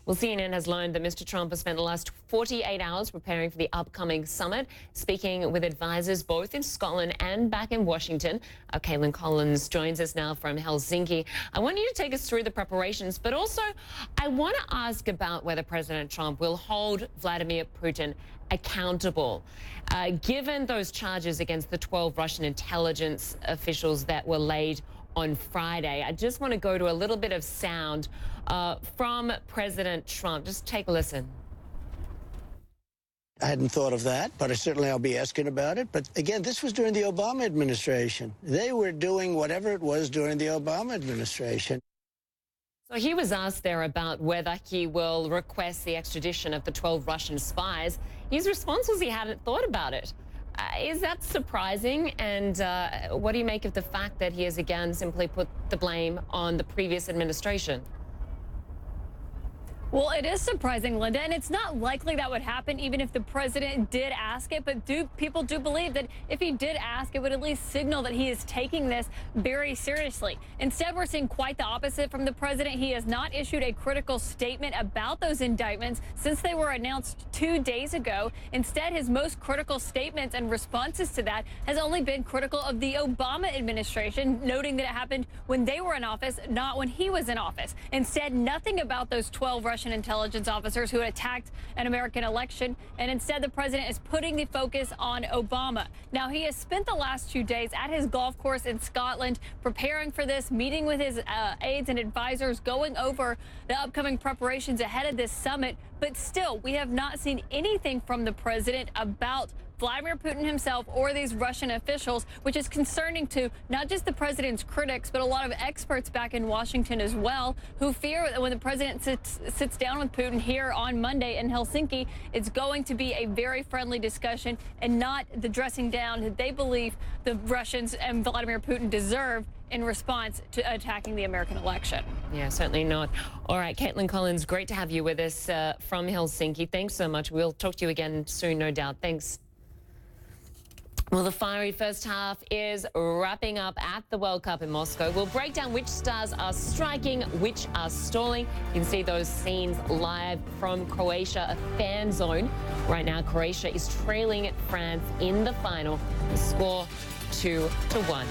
Well, CNN has learned that Mr. Trump has spent the last 48 hours preparing for the upcoming summit, speaking with advisors both in Scotland and back in Washington. Kaitlin Collins joins us now from Helsinki. I want you to take us through the preparations, but also I want to ask about whether President Trump will hold Vladimir Putin accountable, given those charges against the 12 Russian intelligence officials that were laid on Friday. I just want to go to a little bit of sound from President Trump. Just take a listen. I hadn't thought of that, but I'll be asking about it. But again, this was during the Obama administration. They were doing whatever it was during the Obama administration. So he was asked there about whether he will request the extradition of the 12 Russian spies. His response was he hadn't thought about it. Is that surprising? And what do you make of the fact that he has again simply put the blame on the previous administration? Well, it is surprising, Linda, and it's not likely that would happen even if the president did ask it. But people do believe that if he did ask, it would at least signal that he is taking this very seriously. Instead, we're seeing quite the opposite from the president. He has not issued a critical statement about those indictments since they were announced 2 days ago. Instead, his most critical statements and responses to that has only been critical of the Obama administration, noting that it happened when they were in office, not when he was in office. Instead, nothing about those 12 Russian intelligence officers who had attacked an American election, and instead the president is putting the focus on Obama. Now, he has spent the last 2 days at his golf course in Scotland preparing for this, meeting with his aides and advisors, going over the upcoming preparations ahead of this summit. But still, we have not seen anything from the president about Vladimir Putin himself or these Russian officials, which is concerning to not just the president's critics, but a lot of experts back in Washington as well, who fear that when the president sits down with Putin here on Monday in Helsinki, it's going to be a very friendly discussion and not the dressing down that they believe the Russians and Vladimir Putin deserve in response to attacking the American election. Yeah, certainly not. All right, Kaitlin Collins, great to have you with us from Helsinki. Thanks so much. We'll talk to you again soon, no doubt. Thanks. Well, the fiery first half is wrapping up at the World Cup in Moscow. We'll break down which stars are striking, which are stalling. You can see those scenes live from Croatia, a fan zone. Right now, Croatia is trailing France in the final. The score 2-1.